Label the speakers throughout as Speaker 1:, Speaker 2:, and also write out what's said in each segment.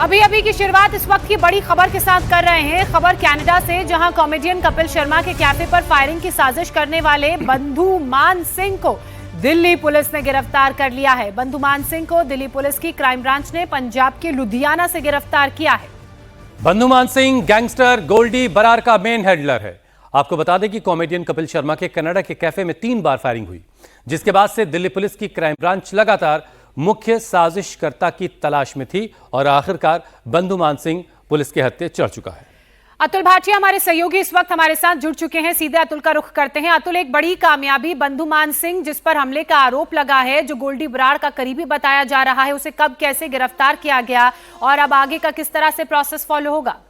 Speaker 1: अभी अभी की शुरुआत इस वक्त की बड़ी खबर के साथ कर रहे हैं। खबर कनाडा से, जहां कॉमेडियन कपिल शर्मा के कैफे पर फायरिंग की साजिश करने वाले बंधु मान सिंह को दिल्ली पुलिस ने गिरफ्तार कर लिया है। बंधु मान सिंह को दिल्ली पुलिस की क्राइम ब्रांच ने पंजाब के लुधियाना से गिरफ्तार किया है।
Speaker 2: बंधु मान सिंह गैंगस्टर गोल्डी बरार का मेन हैंडलर है। आपको बता दें कि कॉमेडियन कपिल शर्मा के कनाडा के कैफे में 3 बार फायरिंग हुई, जिसके बाद से दिल्ली पुलिस की क्राइम ब्रांच लगातार मुख्य साजिशकर्ता की तलाश में थी और आखिरकार बंधु मान सिंह पुलिस के हत्थे चढ़ चुका है।
Speaker 1: अतुल भाटिया हमारे सहयोगी इस वक्त हमारे साथ जुड़ चुके हैं। सीधे अतुल का रुख करते हैं। अतुल, एक बड़ी कामयाबी, बंधु मान सिंह जिस पर हमले का आरोप लगा है, जो गोल्डी बरार का करीबी बताया जा रहा है, उसे कब कैसे गिरफ्तार किया गया और अब आगे का किस तरह से प्रोसेस फॉलो होगा?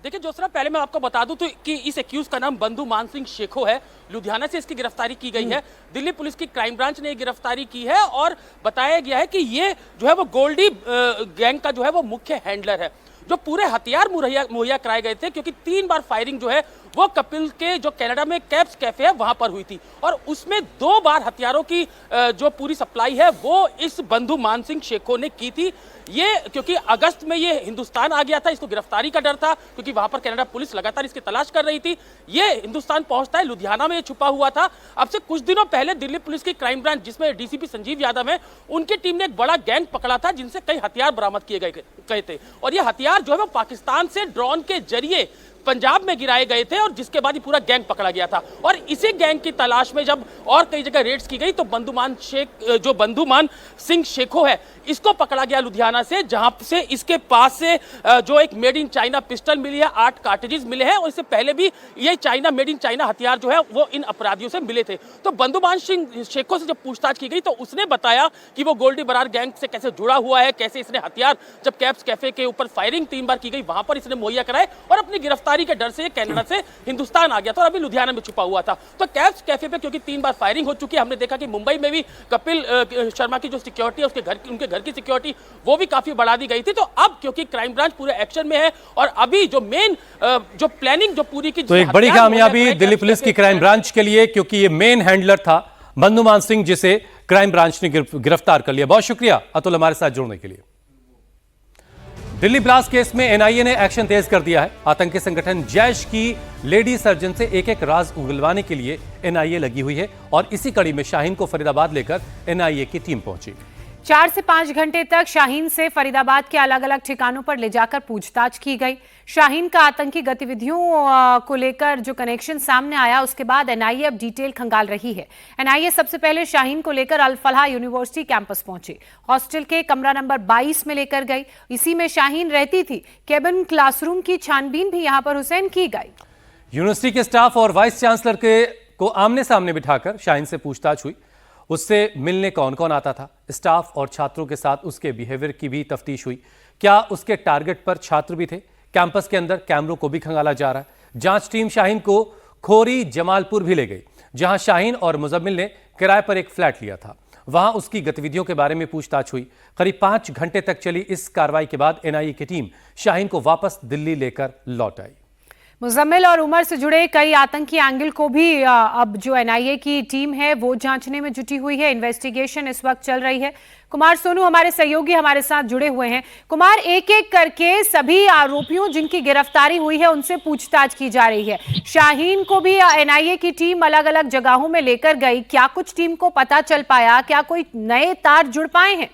Speaker 3: देखिए जोसरा, पहले मैं आपको बता दूं तो कि इस एक्यूज का नाम बंधु मान सिंह शेखो है। लुधियाना से इसकी गिरफ्तारी की गई है। दिल्ली पुलिस की क्राइम ब्रांच ने गिरफ्तारी की है और बताया गया है कि ये जो है वो गोल्डी गैंग का जो है वो मुख्य हैंडलर है। जो पूरे हथियार मुहैया कराए गए थे, क्योंकि 3 बार फायरिंग जो है वो कपिल के जो कनाडा में कैप्स कैफे है वहां पर हुई थी और उसमें 2 बार हथियारों की जो पूरी सप्लाई है वो इस बंधु मान सिंह शेखो ने की थी। ये क्योंकि अगस्त में ये हिंदुस्तान आ गया था, इसको गिरफ्तारी का डर था क्योंकि वहां पर कनाडा पुलिस लगातार इसकी तलाश कर रही थी। ये हिंदुस्तान पहुंचता है, लुधियाना में ये छुपा हुआ था। अब से कुछ दिनों पहले दिल्ली पुलिस की क्राइम ब्रांच, जिसमें डीसीपी संजीव यादव है, उनकी टीम ने एक बड़ा गैंग पकड़ा था जिनसे कई हथियार बरामद किए गए थे और ये हथियार जो है वो पाकिस्तान से ड्रोन के जरिए पंजाब में गिराए गए थे और जिसके बाद ये पूरा गैंग पकड़ा गया था। और इसी गैंग की तलाश में जब और कई जगह रेड्स की गई तो बंधु मान सिंह शेखो है, इसको पकड़ा गया लुधियाना से, जहां से इसके पास से जो एक मेड इन चाइना पिस्टल मिली है, 8 कार्ट्रिजेस मिले हैं और इससे पहले भी ये चाइना मेड इन चाइना हथियार जो है वो इन अपराधियों से मिले थे। तो बंधु मान सिंह शेखो से जब पूछताछ की गई तो उसने बताया कि वो गोल्डी बरार गैंग से कैसे जुड़ा हुआ है, कैसे इसने हथियार जब कैप्स कैफे के ऊपर फायरिंग 3 बार की गई वहां पर इसने मुहैया कराए और अपनी गिरफ्तारी के डर से कनाडा से हिंदुस्तान आ गया था और अभी लुधियाना में छुपा हुआ था। तो कैप्स कैफे पे क्योंकि 3 बार फायरिंग हो चुकी है, हमने देखा कि मुंबई में भी कपिल शर्मा की जो सिक्योरिटी है, उनके घर की सिक्योरिटी वो भी काफी बढ़ा दी गई थी। तो अब क्योंकि क्राइम ब्रांच पूरे एक्शन में है और अभी जो मेन जो प्लानिंग जो पूरी की,
Speaker 2: तो एक बड़ी कामयाबी दिल्ली पुलिस की क्राइम ब्रांच के लिए, क्योंकि ये मेन हैंडलर था बंधु मान सिंह, जिसे क्राइम ब्रांच ने गिरफ्तार कर लिया। बहुत शुक्रिया अतुल हमारे साथ जुड़ने के लिए। दिल्ली ब्लास्ट केस में एनआईए ने एक्शन तेज कर दिया है। आतंकी संगठन जैश की लेडी सर्जन से एक राज उगलवाने के लिए एनआईए लगी हुई है और इसी कड़ी में शाहीन को फरीदाबाद लेकर एनआईए की टीम पहुंची।
Speaker 1: 4 से 5 घंटे तक शाहीन से फरीदाबाद के अलग अलग ठिकानों पर ले जाकर पूछताछ की गई। शाहीन का आतंकी गतिविधियों को लेकर जो कनेक्शन सामने आया, उसके बाद एनआईए अब डिटेल खंगाल रही है। एनआईए सबसे पहले शाहीन को लेकर अल फलाह यूनिवर्सिटी कैंपस पहुंची, हॉस्टल के कमरा नंबर 22 में लेकर गई। इसी में शाहीन रहती थी। केबिन क्लासरूम की छानबीन भी यहां पर हुसैन की गई।
Speaker 2: यूनिवर्सिटी के स्टाफ और वाइस चांसलर को आमने सामने बिठाकर शाहीन से पूछताछ हुई। उससे मिलने कौन कौन आता था, स्टाफ और छात्रों के साथ उसके बिहेवियर की भी तफ्तीश हुई। क्या उसके टारगेट पर छात्र भी थे? कैंपस के अंदर कैमरों को भी खंगाला जा रहा है। जांच टीम शाहीन को खोरी जमालपुर भी ले गई, जहां शाहीन और मुजम्मिल ने किराए पर एक फ्लैट लिया था। वहां उसकी गतिविधियों के बारे में पूछताछ हुई। करीब 5 घंटे तक चली इस कार्रवाई के बाद एनआईए की टीम शाहीन को वापस दिल्ली लेकर लौट आई।
Speaker 1: मुजम्मिल और उमर से जुड़े कई आतंकी एंगल को भी अब जो एनआईए की टीम है वो जांचने में जुटी हुई है। इन्वेस्टिगेशन इस वक्त चल रही है। कुमार सोनू हमारे सहयोगी हमारे साथ जुड़े हुए हैं। कुमार, एक एक करके सभी आरोपियों जिनकी गिरफ्तारी हुई है उनसे पूछताछ की जा रही है। शाहीन को भी एनआईए की टीम अलग अलग जगहों में लेकर गई। क्या कुछ टीम को पता चल पाया? क्या कोई नए तार जुड़ पाए हैं?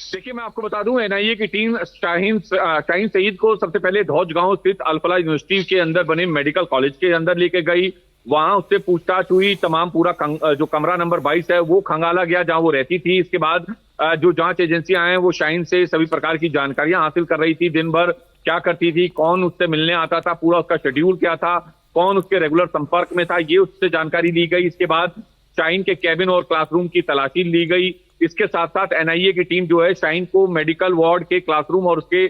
Speaker 4: देखिए, मैं आपको बता दूं, एनआईए की टीम शाहीन सईद को सबसे पहले धौज गांव स्थित अल फलाह यूनिवर्सिटी के अंदर बने मेडिकल कॉलेज के अंदर लेके गई। वहां उससे पूछताछ हुई। तमाम पूरा जो कमरा नंबर 22 है वो खंगाला गया जहां वो रहती थी। इसके बाद जो जांच एजेंसियां हैं वो शाहीन से सभी प्रकार की जानकारियां हासिल कर रही थी। दिन भर क्या करती थी, कौन उससे मिलने आता था, पूरा उसका शेड्यूल क्या था, कौन उसके रेगुलर संपर्क में था, ये उससे जानकारी ली गई। इसके बाद शाहीन के कैबिन और क्लासरूम की तलाशी ली गई। इसके साथ साथ एनआईए की टीम जो है शाहीन को मेडिकल वार्ड के क्लासरूम और उसके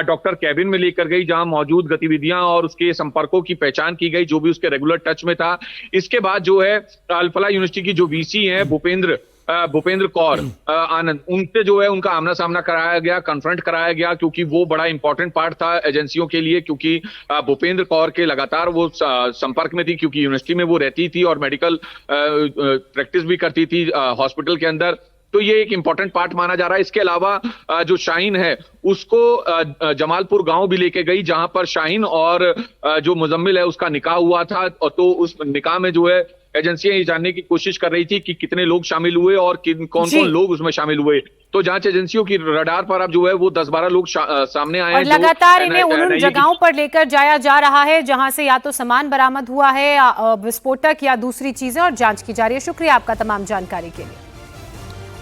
Speaker 4: डॉक्टर कैबिन में लेकर गई, जहां मौजूद गतिविधियां और उसके संपर्कों की पहचान की गई, जो भी उसके रेगुलर टच में था। इसके बाद जो है अल फलाह यूनिवर्सिटी की जो वीसी है भूपेंद्र कौर आनंद, उनसे जो है उनका आमना सामना कराया गया, कन्फ्रंट कराया गया, क्योंकि वो बड़ा इंपॉर्टेंट पार्ट था एजेंसियों के लिए। क्योंकि भूपेंद्र कौर के लगातार वो संपर्क में थी, क्योंकि यूनिवर्सिटी में वो रहती थी और मेडिकल प्रैक्टिस भी करती थी हॉस्पिटल के अंदर। तो ये एक इंपॉर्टेंट पार्ट माना जा रहा है। इसके अलावा जो शाहीन है उसको जमालपुर गांव भी लेके गई, जहां पर शाहीन और जो मुजम्मिल है उसका निकाह हुआ था, और तो उस निकाह में जो है एजेंसियां ये जानने की कोशिश कर रही थी कि कितने लोग शामिल हुए और कौन कौन लोग उसमें शामिल हुए। तो जांच एजेंसियों की रडार पर अब जो है वो 10-12 लोग सामने आए हैं।
Speaker 1: और लगातार इन्हें उन जगहों पर लेकर जाया जा रहा है जहां से या तो सामान बरामद हुआ है, विस्फोटक या दूसरी चीजें, और जांच की जा रही है। शुक्रिया आपका तमाम जानकारी के लिए।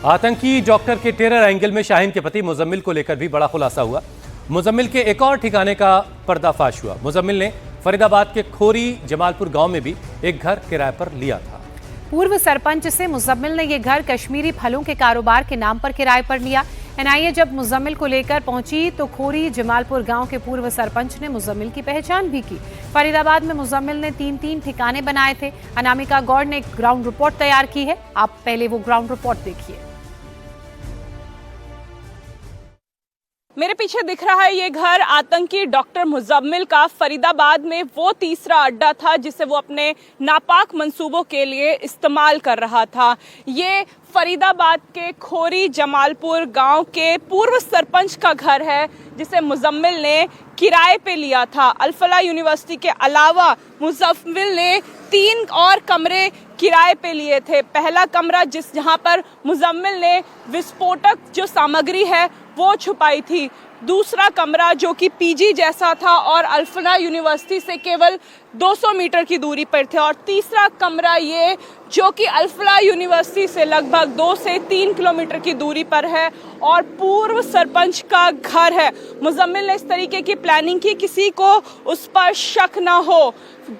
Speaker 2: आतंकी डॉक्टर के टेरर एंगल में शाहीन के पति मुजम्मिल को लेकर भी बड़ा खुलासा हुआ। मुजम्मिल के एक और ठिकाने का पर्दाफाश हुआ। मुजम्मिल ने फरीदाबाद के खोरी जमालपुर गांव में भी एक घर किराए पर लिया था।
Speaker 1: पूर्व सरपंच से मुजम्मिल ने यह घर कश्मीरी फलों के कारोबार के नाम पर किराए पर लिया। एनआईए जब मुजम्मिल को लेकर पहुंची तो खोरी जमालपुर गांव के पूर्व सरपंच ने मुजम्मिल की पहचान भी की। फरीदाबाद में मुजम्मिल ने 3 ठिकाने बनाए थे। अनामिका गौड़ ने एक ग्राउंड रिपोर्ट तैयार की है, आप पहले वो ग्राउंड रिपोर्ट देखिए।
Speaker 5: मेरे पीछे दिख रहा है ये घर आतंकी डॉक्टर मुजम्मिल का फरीदाबाद में वो तीसरा अड्डा था जिसे वो अपने नापाक मंसूबों के लिए इस्तेमाल कर रहा था। ये फरीदाबाद के खोरी जमालपुर गांव के पूर्व सरपंच का घर है जिसे मुजम्मिल ने किराए पे लिया था। अल-फलाह यूनिवर्सिटी के अलावा मुजम्मिल ने 3 और कमरे किराए पे लिए थे। पहला कमरा जहां पर मुजम्मिल ने विस्फोटक जो सामग्री है वो छुपाई थी, दूसरा कमरा जो कि पीजी जैसा था और अल-फलाह यूनिवर्सिटी से केवल 200 मीटर की दूरी पर थे, और तीसरा कमरा ये जो कि अल-फलाह यूनिवर्सिटी से लगभग 2 से 3 किलोमीटर की दूरी पर है और पूर्व सरपंच का घर है। मुजम्मिल ने इस तरीके की प्लानिंग की किसी को उस पर शक ना हो।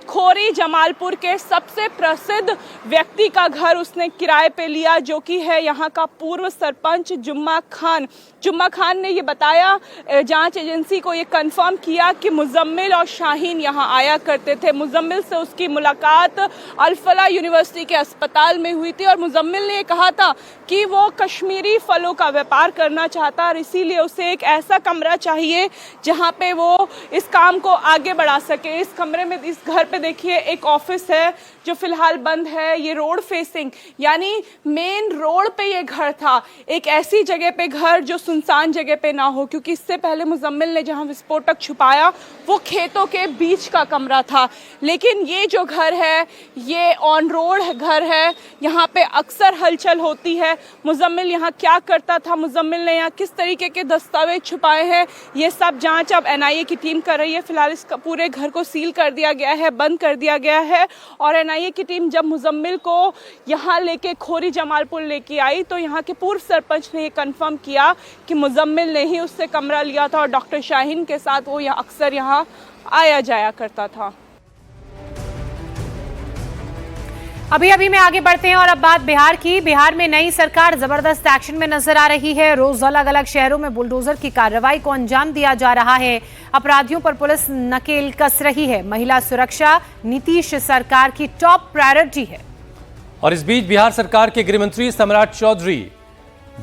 Speaker 5: खोरी जमालपुर के सबसे प्रसिद्ध व्यक्ति का घर उसने किराए पे लिया जो कि है यहाँ का पूर्व सरपंच जुम्मा खान। जुम्मा खान ने ये बताया, जांच एजेंसी को ये कंफर्म किया कि मुजम्मिल और शाहीन यहाँ आया करते थे। मुजम्मिल से उसकी मुलाकात अल-फलाह यूनिवर्सिटी के अस्पताल में हुई थी और मुजम्मिल ने कहा था कि वो कश्मीरी फलों का व्यापार करना चाहता और इसीलिए उसे एक ऐसा कमरा चाहिए जहाँ पे वो इस काम को आगे बढ़ा सके। इस कमरे में, इस घर पे देखिए एक ऑफिस है जो फिलहाल बंद है। ये रोड फेसिंग यानी मेन रोड पे ये घर था, एक ऐसी जगह पे घर जो सुनसान जगह पे ना हो, क्योंकि इससे पहले मुजम्मिल ने जहां विस्फोटक छुपाया वो खेतों के बीच का कमरा था। लेकिन ये जो घर है ये ऑन रोड घर है, यहाँ पे अक्सर हलचल होती है। मुजम्मिल यहाँ क्या करता था, मुजम्मिल ने यहाँ किस तरीके के दस्तावेज छुपाए हैं, ये सब जांच अब एनआईए की टीम कर रही है। फिलहाल इस पूरे घर को सील कर दिया गया है, बंद कर दिया गया है, और एनआईए की टीम जब मुजम्मिल को यहाँ लेके खोरी जमालपुर लेके आई तो यहाँ के पूर्व सरपंच ने ये कंफर्म किया कि मुजम्मिल ने ही उससे कमरा लिया था और डॉक्टर शाहीन के साथ वो अक्सर यहाँ आया जाया करता था।
Speaker 1: अभी में आगे बढ़ते हैं और अब बात बिहार की। बिहार में नई सरकार जबरदस्त एक्शन में नजर आ रही है। रोज अलग अलग शहरों में बुलडोजर की कार्रवाई को अंजाम दिया जा रहा है। अपराधियों पर पुलिस नकेल कस रही है। महिला सुरक्षा नीतीश सरकार की टॉप प्रायोरिटी है।
Speaker 2: और इस बीच बिहार सरकार के गृहमंत्री सम्राट चौधरी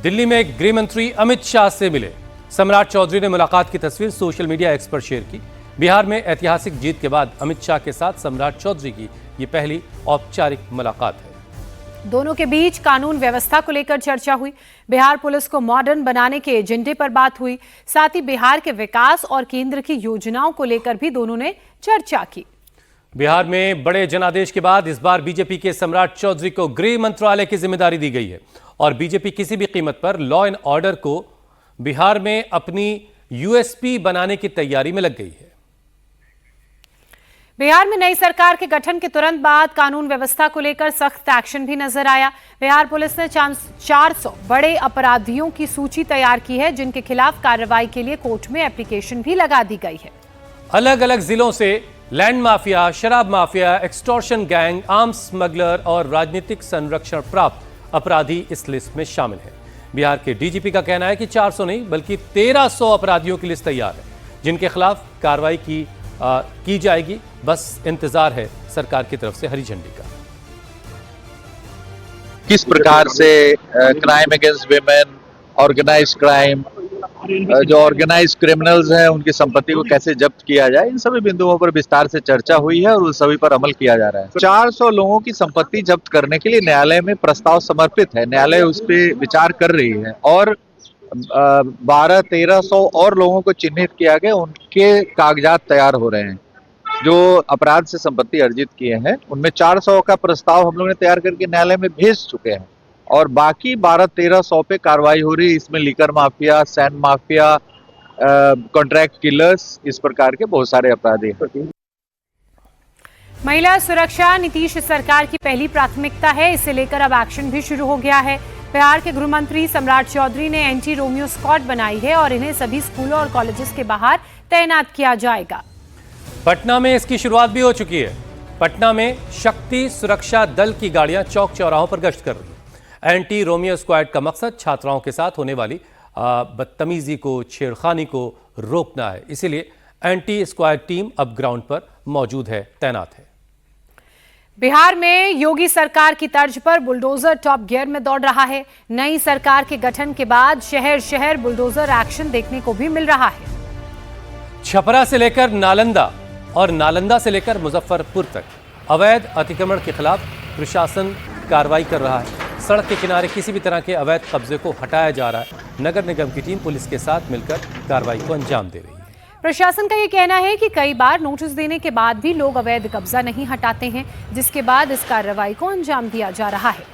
Speaker 2: दिल्ली में गृह मंत्री अमित शाह से मिले। सम्राट चौधरी ने मुलाकात की तस्वीर सोशल मीडिया एक्स पर शेयर की। बिहार में ऐतिहासिक जीत के बाद अमित शाह के साथ सम्राट चौधरी की ये पहली औपचारिक मुलाकात है।
Speaker 1: दोनों के बीच कानून व्यवस्था को लेकर चर्चा हुई। बिहार पुलिस को मॉडर्न बनाने के एजेंडे पर बात हुई। साथ ही बिहार के विकास और केंद्र की योजनाओं को लेकर भी दोनों ने चर्चा की।
Speaker 2: बिहार में बड़े जनादेश के बाद इस बार बीजेपी के सम्राट चौधरी को गृह मंत्रालय की जिम्मेदारी दी गई है और बीजेपी किसी भी कीमत पर लॉ एंड ऑर्डर को बिहार में अपनी यूएसपी बनाने की तैयारी में लग गई है।
Speaker 1: बिहार में नई सरकार के गठन के तुरंत बाद कानून व्यवस्था को लेकर सख्त एक्शन भी नजर आया। बिहार पुलिस ने 400 बड़े अपराधियों की सूची तैयार की है जिनके खिलाफ कार्रवाई के लिए कोर्ट में एप्लीकेशन भी लगा दी गई है।
Speaker 2: अलग अलग जिलों से लैंड माफिया, शराब mafia, extortion gang, arms smuggler और राजनीतिक संरक्षण प्राप्त अपराधी इस लिस्ट में शामिल हैं। बिहार के डीजीपी का कहना है कि 400 नहीं बल्कि 1300 अपराधियों की लिस्ट तैयार है जिनके खिलाफ कार्रवाई की जाएगी। बस इंतजार है सरकार की तरफ से हरी झंडी का।
Speaker 6: किस प्रकार से crime against women, organised crime, जो ऑर्गेनाइज क्रिमिनल्स हैं उनकी संपत्ति को कैसे जब्त किया जाए, इन सभी बिंदुओं पर विस्तार से चर्चा हुई है और उन सभी पर अमल किया जा रहा है। 400 लोगों की संपत्ति जब्त करने के लिए न्यायालय में प्रस्ताव समर्पित है, न्यायालय उस पर विचार कर रही है और 1200-1300 और लोगों को चिन्हित किया गया, उनके कागजात तैयार हो रहे हैं जो अपराध से संपत्ति अर्जित किए हैं। उनमें 400 का प्रस्ताव हम लोग ने तैयार करके न्यायालय में भेज चुके हैं और बाकी 1200-1300 पे कार्रवाई हो रही है। इसमें liquor mafia, sand mafia, contract killers, इस प्रकार के बहुत सारे अपराधी हैं।
Speaker 1: महिला सुरक्षा नीतीश सरकार की पहली प्राथमिकता है, इसे लेकर अब एक्शन भी शुरू हो गया है। बिहार के गृह मंत्री सम्राट चौधरी ने एंटी रोमियो स्क्वाड बनाई है और इन्हें सभी स्कूलों और कॉलेजेस के बाहर तैनात किया जाएगा।
Speaker 2: पटना में इसकी शुरुआत भी हो चुकी है। पटना में शक्ति सुरक्षा दल की गाड़ियां चौक चौराहों पर गश्त कर रही है। एंटी रोमियो स्क्वाड का मकसद छात्राओं के साथ होने वाली बदतमीजी को, छेड़खानी को रोकना है। इसीलिए एंटी स्क्वाड टीम अब ग्राउंड पर मौजूद है, तैनात है।
Speaker 1: बिहार में योगी सरकार की तर्ज पर बुलडोजर टॉप गियर में दौड़ रहा है। नई सरकार के गठन के बाद शहर शहर बुलडोजर एक्शन देखने को भी मिल रहा है।
Speaker 2: छपरा से लेकर नालंदा और नालंदा से लेकर मुजफ्फरपुर तक अवैध अतिक्रमण के खिलाफ प्रशासन कार्रवाई कर रहा है। सड़क के किनारे किसी भी तरह के अवैध कब्जे को हटाया जा रहा है। नगर निगम की टीम पुलिस के साथ मिलकर कार्रवाई को अंजाम दे रही है।
Speaker 1: प्रशासन का ये कहना है कि कई बार नोटिस देने के बाद भी लोग अवैध कब्जा नहीं हटाते हैं, जिसके बाद इस कार्रवाई को अंजाम दिया जा रहा है।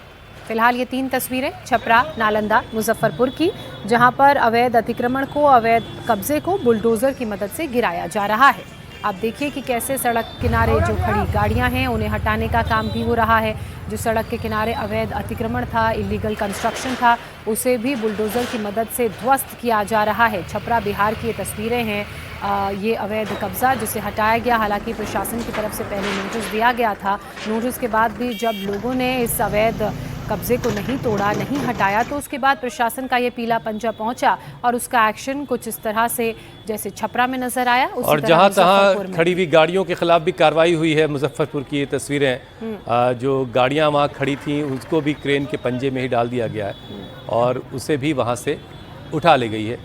Speaker 1: फिलहाल ये 3 तस्वीरें छपरा, नालंदा, मुजफ्फरपुर की, जहां पर अवैध अतिक्रमण को, अवैध कब्जे को बुलडोजर की मदद से गिराया जा रहा है। आप देखिए कि कैसे सड़क किनारे जो खड़ी गाड़ियां हैं उन्हें हटाने का काम भी हो रहा है। जो सड़क के किनारे अवैध अतिक्रमण था, इलीगल कंस्ट्रक्शन था, उसे भी बुलडोजर की मदद से ध्वस्त किया जा रहा है। छपरा बिहार की ये तस्वीरें हैं। ये अवैध कब्जा जिसे हटाया गया, हालांकि प्रशासन की तरफ से पहले नोटिस दिया गया था। नोटिस के बाद भी जब लोगों ने इस अवैध कब्जे को नहीं तोड़ा, नहीं हटाया, तो उसके बाद प्रशासन का ये पीला पंजा पहुंचा और उसका एक्शन कुछ इस तरह से जैसे छपरा में नजर आया, उसी
Speaker 2: और
Speaker 1: तरह
Speaker 2: जहां
Speaker 1: मुजफ्फरपुर
Speaker 2: तहां
Speaker 1: में।
Speaker 2: खड़ी हुई गाड़ियों के खिलाफ भी कार्रवाई हुई है। मुजफ्फरपुर की ये तस्वीरें, जो गाड़ियां वहां खड़ी थीं उसको भी क्रेन के पंजे में ही डाल दिया गया है और उसे भी वहां से उठा ली गई है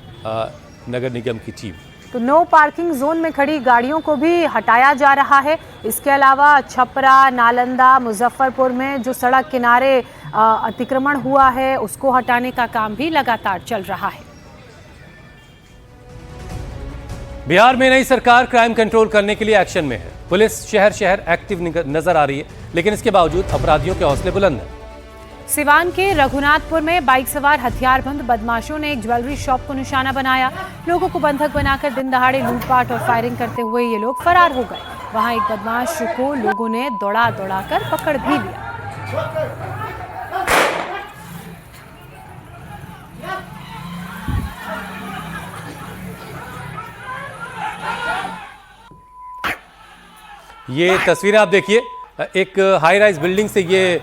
Speaker 2: नगर निगम की टीम।
Speaker 1: तो नो पार्किंग जोन में खड़ी गाड़ियों को भी हटाया जा रहा है। इसके अलावा छपरा, नालंदा, मुजफ्फरपुर में जो सड़क किनारे अतिक्रमण हुआ है उसको हटाने का काम भी लगातार चल रहा है।
Speaker 2: बिहार में नई सरकार क्राइम कंट्रोल करने के लिए एक्शन में है। पुलिस शहर शहर एक्टिव नजर आ रही है, लेकिन इसके बावजूद अपराधियों के हौसले बुलंद हैं।
Speaker 1: सिवान के रघुनाथपुर में बाइक सवार हथियारबंद बदमाशों ने एक ज्वेलरी शॉप को निशाना बनाया। लोगों को बंधक बनाकर दिन दहाड़े लूटपाट और फायरिंग करते हुए ये लोग फरार हो गए। वहां एक बदमाश को लोगों ने दौड़ा कर पकड़ भी लिया।
Speaker 2: ये तस्वीरें आप देखिए, एक हाई राइज बिल्डिंग से ये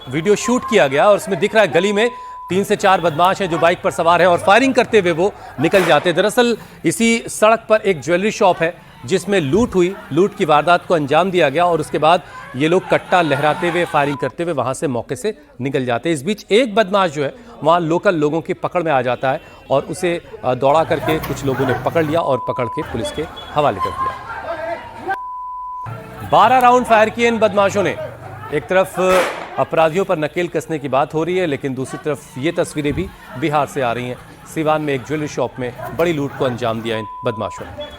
Speaker 2: वीडियो शूट किया गया और उसमें दिख रहा है गली में 3 से 4 बदमाश हैं जो बाइक पर सवार हैं और फायरिंग करते हुए वो निकल जाते हैं। दरअसल इसी सड़क पर एक ज्वेलरी शॉप है जिसमें लूट हुई। लूट की वारदात को अंजाम दिया गया और उसके बाद ये लोग कट्टा लहराते हुए, फायरिंग करते हुए वहां से मौके से निकल जाते हैं। इस बीच एक बदमाश जो है वहां लोकल लोगों की पकड़ में आ जाता है और उसे दौड़ा करके कुछ लोगों ने पकड़ लिया और पकड़ के पुलिस के हवाले कर दिया। 12 राउंड फायर किए इन बदमाशों ने। एक तरफ अपराधियों पर नकेल कसने की बात हो रही है, लेकिन दूसरी तरफ ये तस्वीरें भी बिहार से आ रही हैं। सिवान में एक ज्वेलरी शॉप में बड़ी लूट को अंजाम दिया इन बदमाशों ने।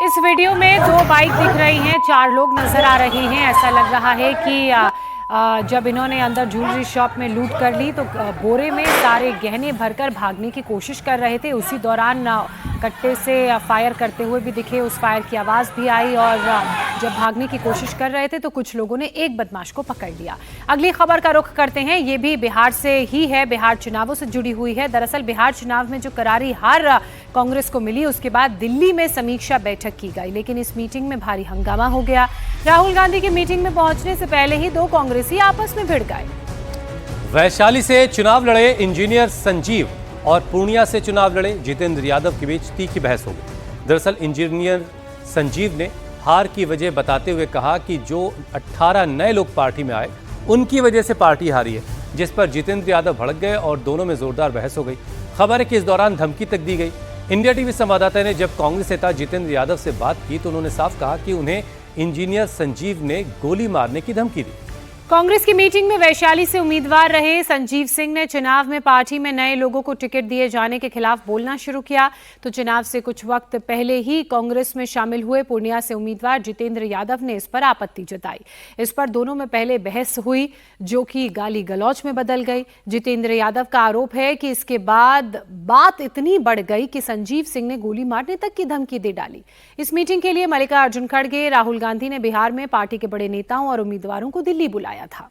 Speaker 1: इस वीडियो में 2 बाइक दिख रही हैं, 4 लोग नजर आ रहे हैं। ऐसा लग रहा है कि जब इन्होंने अंदर ज्वेलरी शॉप में लूट कर ली तो बोरे में सारे गहने भरकर भागने की कोशिश कर रहे थे। उसी दौरान कट्टे से फायर करते हुए भी दिखे। उस फायर की आवाज भी आई और जब भागने की कोशिश कर रहे थे तो कुछ लोगों ने एक बदमाश को पकड़ लिया। अगली खबर का रुख करते हैं, ये भी बिहार से ही है, बिहार चुनावों से जुड़ी हुई है। दरअसल बिहार चुनाव में जो करारी हार कांग्रेस को मिली, उसके बाद दिल्ली में समीक्षा बैठक की गई, लेकिन इस मीटिंग में भारी हंगामा हो गया। राहुल गांधी की मीटिंग में पहुंचने से पहले ही दो कांग्रेसी आपस में भिड़ गए।
Speaker 2: वैशाली से चुनाव लड़े इंजीनियर संजीव और पूर्णिया से चुनाव लड़े जितेंद्र यादव के बीच तीखी बहस हो गई। दरअसल इंजीनियर संजीव ने हार की वजह बताते हुए कहा कि जो 18 नए लोग पार्टी में आए उनकी वजह से पार्टी हारी है, जिस पर जितेंद्र यादव भड़क गए और दोनों में जोरदार बहस हो गई। खबर है कि इस दौरान धमकी तक दी गई। इंडिया टीवी संवाददाता ने जब कांग्रेस नेता जितेंद्र यादव से बात की तो उन्होंने साफ कहा कि उन्हें इंजीनियर संजीव ने गोली मारने की धमकी दी।
Speaker 1: कांग्रेस की मीटिंग में वैशाली से उम्मीदवार रहे संजीव सिंह ने चुनाव में पार्टी में नए लोगों को टिकट दिए जाने के खिलाफ बोलना शुरू किया। तो चुनाव से कुछ वक्त पहले ही कांग्रेस में शामिल हुए पूर्णिया से उम्मीदवार जितेंद्र यादव ने इस पर आपत्ति जताई। इस पर दोनों में पहले बहस हुई, जो कि गाली गलौज में बदल गई। जितेंद्र यादव का आरोप है कि इसके बाद बात इतनी बढ़ गई कि संजीव सिंह ने गोली मारने तक की धमकी दे डाली। इस मीटिंग के लिए मल्लिकार्जुन खड़गे, राहुल गांधी ने बिहार में पार्टी के बड़े नेताओं और उम्मीदवारों को दिल्ली बुलाया था।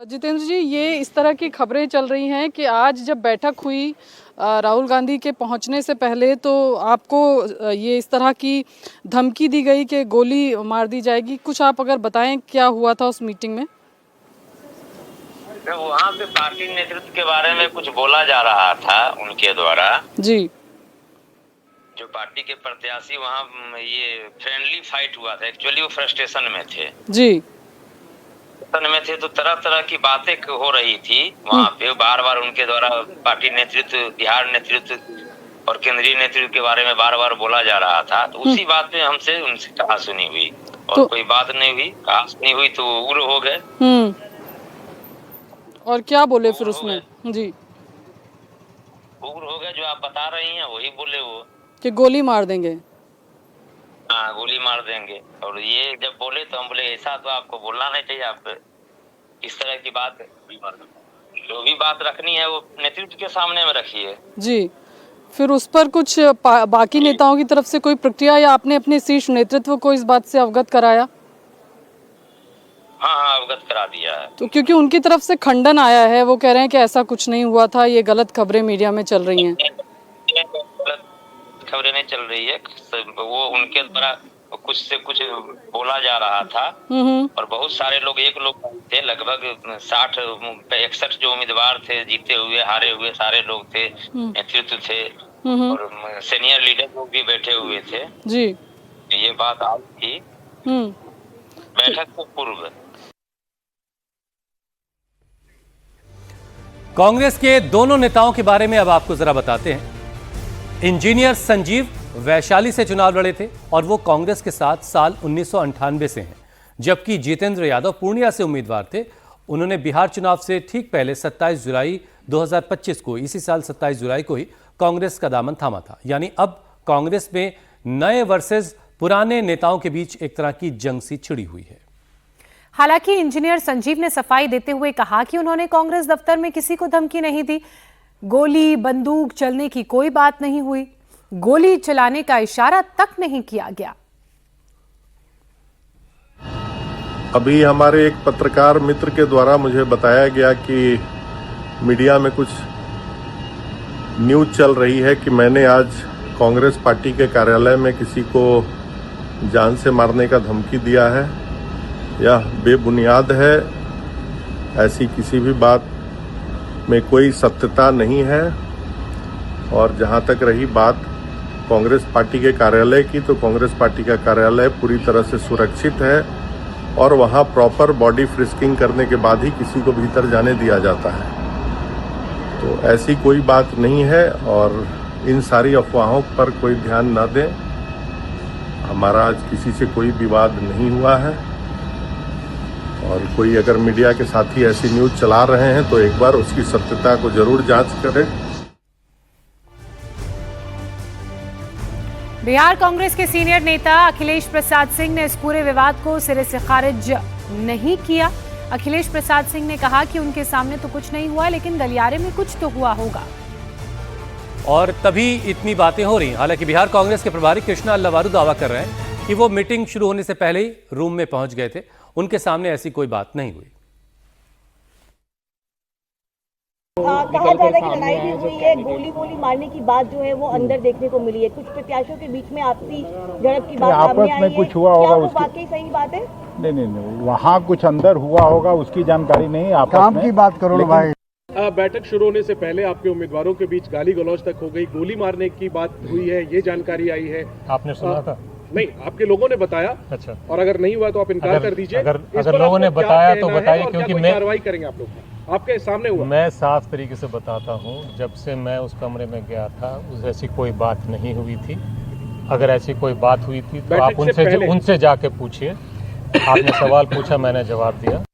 Speaker 7: जितेंद्र जी, ये इस तरह की खबरें चल रही हैं कि आज जब बैठक हुई राहुल गांधी के पहुंचने से पहले, तो आपको ये इस तरह की धमकी दी गई कि गोली मार दी जाएगी। कुछ आप अगर बताएं क्या हुआ था उस मीटिंग में?
Speaker 8: वहाँ पे पार्टी नेतृत्व के बारे में कुछ बोला जा रहा था उनके द्वारा
Speaker 7: जी।
Speaker 8: जो पार्टी के प्रत्याशी वहाँ ये फ्रेंडली फाइट हुआ था। एक्चुअली वो फ्रस्ट्रेशन में थे
Speaker 7: जी,
Speaker 8: में थे, तो तरह तरह की बातें हो रही थी वहाँ पे। बार बार उनके द्वारा पार्टी नेतृत्व, बिहार नेतृत्व और केंद्रीय नेतृत्व के बारे में बार बार बोला जा रहा था। तो उसी बात पे हमसे उनसे कहा सुनी हुई और तो कोई बात नहीं हुई, कहा सुनी हुई तो उग्र हो गए।
Speaker 7: और क्या बोले फिर उसमें? जी,
Speaker 8: उग्र हो गए। जो आप बता रही हैं वही बोले वो,
Speaker 7: कि गोली मार देंगे।
Speaker 8: हाँ, गोली मार देंगे। और ये जब बोले तो हम बोले ऐसा तो आपको बोलना नहीं चाहिए। आप इस तरह की बात, जो भी बात रखनी है वो नेतृत्व के सामने में रखिए।
Speaker 7: जी, फिर उस पर कुछ बाकी नेताओं की तरफ से कोई प्रक्रिया या आपने अपने शीर्ष नेतृत्व को इस बात से अवगत कराया?
Speaker 8: हाँ, अवगत करा दिया है।
Speaker 7: तो क्योंकि उनकी तरफ से खंडन आया है, वो कह रहे हैं कि ऐसा कुछ नहीं हुआ था, ये गलत खबरें मीडिया में चल रही हैं।
Speaker 8: गलत खबरें नहीं चल रही है, वो उनके द्वारा कुछ से कुछ बोला जा रहा था। और बहुत सारे लोग, एक लोग थे, लगभग 60-61 जो उम्मीदवार थे, जीते हुए हारे हुए सारे लोग थे, नेतृत्व थे और सीनियर लीडर लोग भी बैठे हुए थे
Speaker 7: जी।
Speaker 8: ये बात आज थी बैठक से पूर्व।
Speaker 2: कांग्रेस के दोनों नेताओं के बारे में अब आपको जरा बताते हैं। इंजीनियर संजीव वैशाली से चुनाव लड़े थे और वो कांग्रेस के साथ साल 1998 से हैं, जबकि जितेंद्र यादव पूर्णिया से उम्मीदवार थे। उन्होंने बिहार चुनाव से ठीक पहले 27 जुलाई 2025 को, इसी साल 27 जुलाई को ही कांग्रेस का दामन थामा था। यानी अब कांग्रेस में नए वर्सेस पुराने नेताओं के बीच एक तरह की जंग सी छिड़ी हुई है।
Speaker 1: हालांकि इंजीनियर संजीव ने सफाई देते हुए कहा कि उन्होंने कांग्रेस दफ्तर में किसी को धमकी नहीं दी, गोली बंदूक चलने की कोई बात नहीं हुई, गोली चलाने का इशारा तक नहीं किया गया।
Speaker 9: अभी हमारे एक पत्रकार मित्र के द्वारा मुझे बताया गया कि मीडिया में कुछ न्यूज चल रही है कि मैंने आज कांग्रेस पार्टी के कार्यालय में किसी को जान से मारने का धमकी दिया है। यह बेबुनियाद है। ऐसी किसी भी बात में कोई सत्यता नहीं है। और जहां तक रही बात कांग्रेस पार्टी के कार्यालय की, तो कांग्रेस पार्टी का कार्यालय पूरी तरह से सुरक्षित है और वहां प्रॉपर बॉडी फ्रिस्किंग करने के बाद ही किसी को भीतर जाने दिया जाता है। तो ऐसी कोई बात नहीं है और इन सारी अफवाहों पर कोई ध्यान न दें। हमारा आज किसी से कोई विवाद नहीं हुआ है और कोई अगर मीडिया के साथी ऐसी न्यूज चला रहे हैं तो एक बार उसकी सत्यता को जरूर जांच करें।
Speaker 1: बिहार कांग्रेस के सीनियर नेता अखिलेश प्रसाद सिंह ने इस पूरे विवाद को सिरे से खारिज नहीं किया। अखिलेश प्रसाद सिंह ने कहा कि उनके सामने तो कुछ नहीं हुआ, लेकिन गलियारे में कुछ तो हुआ होगा।
Speaker 2: और तभी इतनी बातें हो रही। हालांकि बिहार कांग्रेस के प्रभारी कृष्णा अल्लावारू दावा कर रहे हैं कि वो मीटिंग शुरू होने से पहले ही रूम में पहुंच गए थे, उनके सामने ऐसी कोई बात नहीं हुई।
Speaker 10: कहा जा रहा है कि लड़ाई भी हुई है, गोली मारने की बात जो है वो अंदर देखने को मिली है। कुछ प्रत्याशियों के बीच में आपसी झड़प की बात सामने आई है। कुछ हुआ होगा, वो वाकई सही बात है?
Speaker 11: नहीं, वहाँ कुछ अंदर हुआ होगा, उसकी जानकारी नहीं। आप काम की बात करो भाई।
Speaker 12: बैठक शुरू होने से पहले आपके उम्मीदवारों के बीच गाली गलौज तक हो गई, गोली मारने की बात हुई है, ये जानकारी आई है।
Speaker 11: आपने सुना था?
Speaker 12: नहीं, आपके लोगों ने बताया।
Speaker 11: अच्छा,
Speaker 12: और अगर नहीं हुआ तो आप इनकार कर दीजिए।
Speaker 11: अगर लोगों ने बताया तो बताइए, क्योंकि मैं
Speaker 12: कार्रवाई करेंगे आप लोग। आपके सामने हुआ।
Speaker 11: मैं साफ तरीके से बताता हूँ, जब से मैं उस कमरे में गया था उस ऐसी कोई बात नहीं हुई थी। अगर ऐसी कोई बात हुई थी तो आप उनसे जाके पूछिए। आपने सवाल पूछा, मैंने जवाब दिया।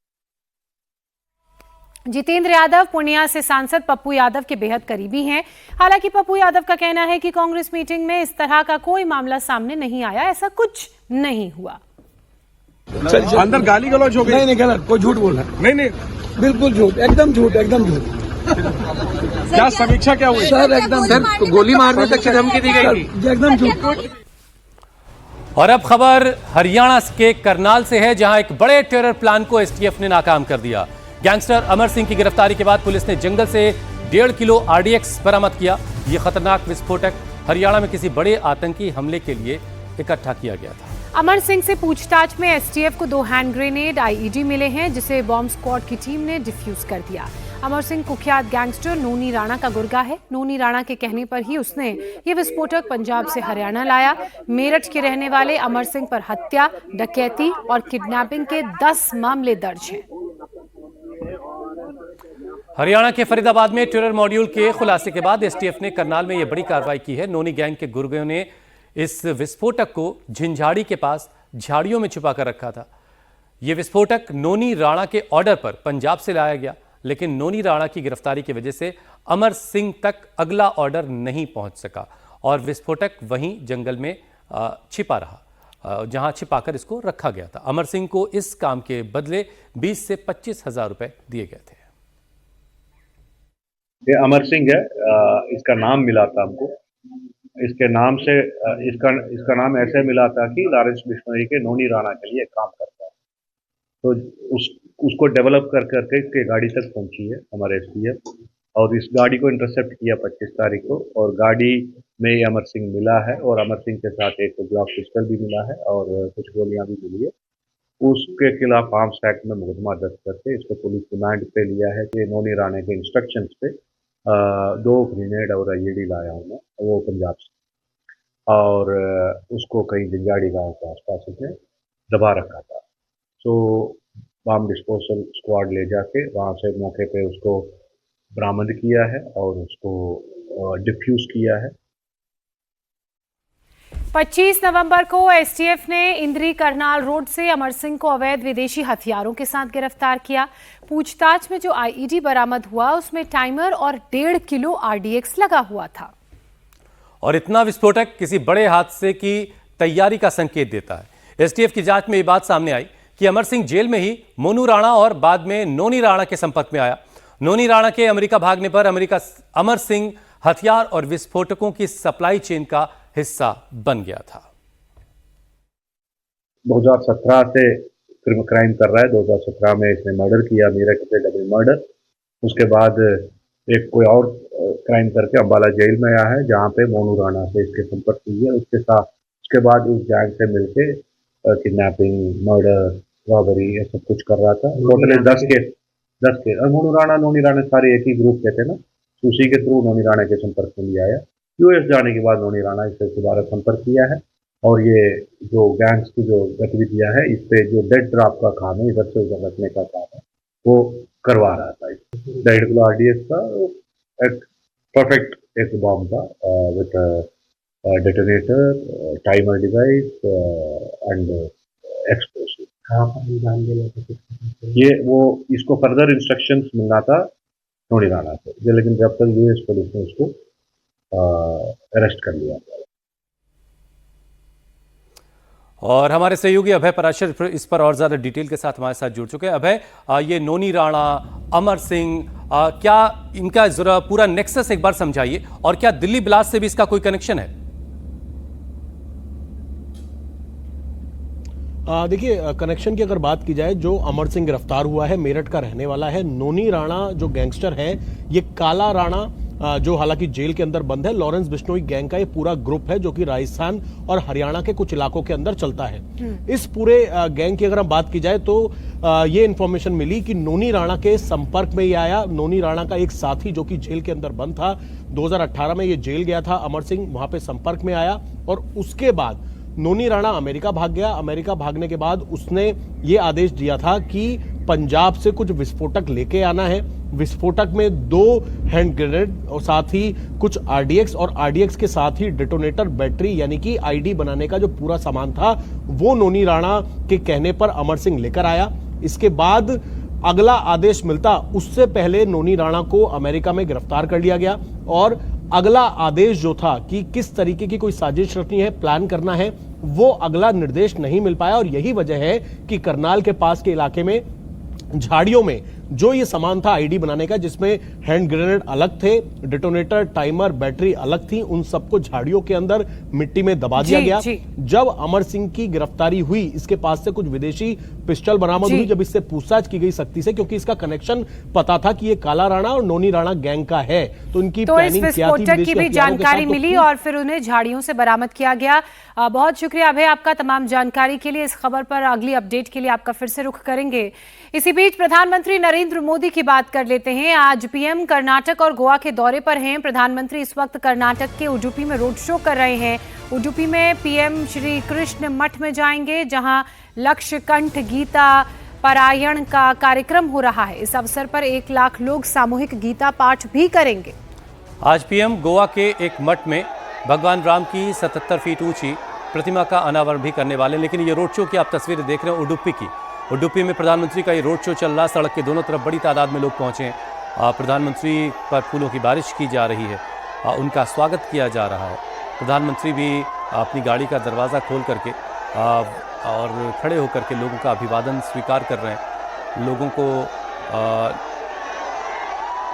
Speaker 1: जितेंद्र यादव पूर्णिया से सांसद पप्पू यादव के बेहद करीबी हैं। हालांकि पप्पू यादव का कहना है कि कांग्रेस मीटिंग में इस तरह का कोई मामला सामने नहीं आया, ऐसा कुछ नहीं हुआ।
Speaker 12: अंदर गाली गलौज हो गई?
Speaker 13: नहीं, गलत, कोई झूठ बोल रहा है।
Speaker 12: नहीं,
Speaker 13: बिल्कुल झूठ, एकदम झूठ, एकदम झूठ।
Speaker 12: क्या समीक्षा क्या हुई?
Speaker 13: सर एकदम,
Speaker 12: सर गोली मारने तक की धमकी दी गई थी,
Speaker 13: एकदम झूठ।
Speaker 2: और अब खबर हरियाणा के करनाल से है, जहां एक बड़े टेरर प्लान को एसटीएफ ने नाकाम कर दिया। गैंगस्टर अमर सिंह की गिरफ्तारी के बाद पुलिस ने जंगल से 1.5 किलो आरडीएक्स बरामद किया। यह खतरनाक विस्फोटक हरियाणा में किसी बड़े आतंकी हमले के लिए इकट्ठा किया गया था।
Speaker 1: अमर सिंह से पूछताछ में एसटीएफ को 2 हैंड ग्रेनेड आईईडी मिले हैं, जिसे बॉम्ब स्क्वाड की टीम ने डिफ्यूज कर दिया। अमर सिंह कुख्यात गैंगस्टर नोनी राणा का गुर्गा है। नोनी राणा के कहने पर ही उसने ये विस्फोटक पंजाब से हरियाणा लाया। मेरठ के रहने वाले अमर सिंह पर हत्या, डकैती और किडनैपिंग के 10 मामले दर्ज हैं।
Speaker 2: हरियाणा के फरीदाबाद में टेरर मॉड्यूल के खुलासे के बाद एसटीएफ ने करनाल में यह बड़ी कार्रवाई की है। नोनी गैंग के गुर्गों ने इस विस्फोटक को झिंझाड़ी के पास झाड़ियों में छुपा कर रखा था। यह विस्फोटक नोनी राणा के ऑर्डर पर पंजाब से लाया गया, लेकिन नोनी राणा की गिरफ्तारी की वजह से अमर सिंह तक अगला ऑर्डर नहीं पहुंच सका और विस्फोटक वहीं जंगल में छिपा रहा, जहां छिपाकर इसको रखा गया था। अमर सिंह को इस काम के बदले 20 से 25 हजार रुपए दिए गए थे।
Speaker 14: ये अमर सिंह है, इसका नाम मिला था हमको। इसके नाम से इसका नाम ऐसे मिला था कि लॉरेंस बिश्नोई के नोनी राणा के लिए काम करता है। तो उसको डेवलप कर करके इसके गाड़ी तक पहुंची है हमारे एसटीएफ, और इस गाड़ी को इंटरसेप्ट किया 25 तारीख को, और गाड़ी में अमर सिंह मिला है और अमर सिंह के साथ एक ग्लॉक पिस्टल भी मिला है और कुछ गोलियां भी मिली है। उसके खिलाफ आर्म्स एक्ट में मुकदमा दर्ज करके इसको पुलिस रिमांड पे लिया है कि नोनी राणा के इंस्ट्रक्शंस पे 2 ग्रेनेड और आईईडी लाया हूँ मैं, वो पंजाब से, और उसको कहीं झंझाड़ी गांव के आसपास उसने दबा रखा था। तो बम डिस्पोजल स्क्वाड ले जाके वहां से मौके पे उसको बरामद किया है और उसको डिफ्यूज किया है।
Speaker 1: 25 नवंबर को एसटीएफ ने इंद्री करनाल रोड से अमर सिंह को अवैध विदेशी हथियारों के साथ गिरफ्तार किया। पूछताछ में जो आईईडी बरामद हुआ उसमें टाइमर और 1.5 किलो आरडीएक्स लगा हुआ था।
Speaker 2: और इतना विस्फोटक किसी बड़े हादसे की तैयारी का संकेत देता है। एसटीएफ की जांच में यह बात सामने आई कि अमर सिंह जेल में ही मोनू राणा और बाद में नोनी राणा के संपर्क में आया। नोनी राणा के अमेरिका भागने पर अमर सिंह हथियार और विस्फोटकों की सप्लाई चेन का हिस्सा बन गया था।
Speaker 14: 2017 से क्राइम कर रहा है। 2017 में इसने मर्डर किया, मेरठ पे डबल मर्डर। उसके बाद एक कोई और क्राइम करके अम्बाला जेल में आया है, जहाँ पे मोनू राणा से इसके संपर्क हुई है। उसके बाद उस गैंग से मिलके किडनैपिंग, मर्डर, रॉबरी, ये सब कुछ कर रहा था। Totally 10 case. और मोनू राणा, नोनी राणा सारे एक ही ग्रुप के थे ना, उसी के थ्रू नोनी राणा के संपर्क में लिया आया। यूएस जाने के बाद नोनी राणा इससे दोबारा संपर्क किया है और ये जो गैंग्स की जो गतिविधियां है, इस पे जो डेड ड्रॉप का काम है, इधर से उधर रखने का काम है, वो करवा रहा था। 1.5 किलो आरडीएक्स का एक परफेक्ट एक बॉम्ब था with detonator, timer device and explosive. ये वो इसको फर्दर इंस्ट्रक्शंस मिलना था नोनी राणा से, लेकिन जब तक यूएस पुलिस ने उसको अरेस्ट कर लिया।
Speaker 2: और हमारे सहयोगी अभय पराशर इस पर और ज्यादा डिटेल के साथ हमारे साथ जुड़ चुके हैं। अभय, ये नोनी राणा, अमर सिंह, क्या इनका जरा पूरा नेक्सस एक बार समझाइए, और क्या दिल्ली ब्लास्ट से भी इसका कोई कनेक्शन है?
Speaker 15: देखिए, कनेक्शन की अगर बात की जाए, जो अमर सिंह गिरफ्तार हुआ है मेरठ का रहने वाला है। नोनी राणा जो गैंगस्टर है, ये काला राणा जो हालांकि जेल के अंदर बंद है, लॉरेंस बिश्नोई गैंग का ये पूरा ग्रुप है जो कि राजस्थान और हरियाणा के कुछ इलाकों के अंदर चलता है। इस पूरे गैंग की अगर हम बात की जाए तो ये इंफॉर्मेशन मिली कि नोनी राणा के संपर्क में ये आया। नोनी राणा का एक साथी जो कि जेल के अंदर बंद था, 2018 में ये जेल गया था, अमर सिंह वहां पे संपर्क में आया और उसके बाद नोनी राणा अमेरिका भाग गया। अमेरिका भागने के बाद उसने ये आदेश दिया था कि पंजाब से कुछ विस्फोटक लेके आना है। विस्फोटक में 2 हैंड ग्रेनेड और साथ ही कुछ आरडीएक्स और आरडीएक्स के साथ ही डेटोनेटर बैटरी यानी कि आईडी बनाने का जो पूरा सामान था वो नोनी राणा के कहने पर अमर सिंह लेकर आया। इसके बाद अगला आदेश मिलता उससे पहले नोनी राणा को अमेरिका में गिरफ्तार कर लिया गया और अगला आदेश जो था कि किस तरीके की कोई साजिश रचनी है, प्लान करना है, वो अगला निर्देश नहीं मिल पाया। और यही वजह है कि करनाल के पास के इलाके में झाड़ियों में जो ये सामान था आईडी बनाने का, जिसमें हैंड ग्रेनेड अलग थे, डेटोनेटर, टाइमर, बैटरी अलग थी, उन सबको झाड़ियों के अंदर मिट्टी में दबा दिया गया। जब अमर सिंह की गिरफ्तारी हुई, इसके पास से कुछ विदेशी पिस्टल बरामद हुई। जब इससे पूछताछ की गई सख्ती से, क्योंकि इसका कनेक्शन पता था कि ये काला राणा और नोनी राणा गैंग का है, तो इनकी प्लानिंग क्या थी,
Speaker 1: विस्फोटक की भी जानकारी मिली और फिर उन्हें झाड़ियों से बरामद किया गया। बहुत शुक्रिया अभय आपका तमाम जानकारी के लिए। इस खबर पर अगली अपडेट के लिए आपका फिर से रुख करेंगे। इसी बीच प्रधानमंत्री नरेंद्र मोदी की बात कर लेते हैं। आज पीएम कर्नाटक और गोवा के दौरे पर हैं। प्रधानमंत्री इस वक्त कर्नाटक के उडुपी में रोड शो कर रहे हैं। उडुपी में पीएम श्री कृष्ण मठ में जाएंगे, जहां लक्षकंठ गीता पारायण का कार्यक्रम हो रहा है। इस अवसर पर 1 लाख लोग सामूहिक गीता पाठ भी करेंगे।
Speaker 2: आज पीएम गोवा के एक मठ में भगवान राम की 77 फीट ऊंची प्रतिमा का अनावरण भी करने वाले। लेकिन ये रोड शो की आप तस्वीरें देख रहे हैं उडुपी की। उडुपी में प्रधानमंत्री का ये रोड शो चल रहा, सड़क के दोनों तरफ बड़ी तादाद में लोग पहुंचे हैं। प्रधानमंत्री पर फूलों की बारिश की जा रही है, उनका स्वागत किया जा रहा है। प्रधानमंत्री भी अपनी गाड़ी का दरवाज़ा खोल करके और खड़े होकर के लोगों का अभिवादन स्वीकार कर रहे हैं। लोगों को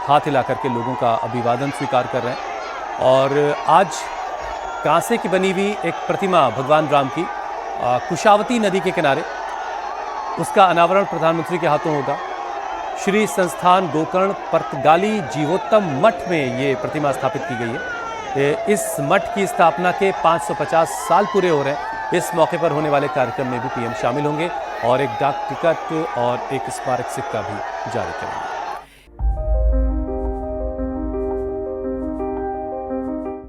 Speaker 2: हाथ हिला करके लोगों का अभिवादन स्वीकार कर रहे हैं। और आज कांसे की बनी हुई एक प्रतिमा भगवान राम की कुशावती नदी के किनारे, उसका अनावरण प्रधानमंत्री के हाथों होगा। श्री संस्थान गोकर्ण पर्तगाली जीवोत्तम मठ में ये प्रतिमा स्थापित की गई है। इस मठ की स्थापना के 550 साल पूरे हो रहे हैं। इस मौके पर होने वाले कार्यक्रम में भी पीएम शामिल होंगे और एक डाक टिकट और एक स्मारक सिक्का भी जारी करेंगे।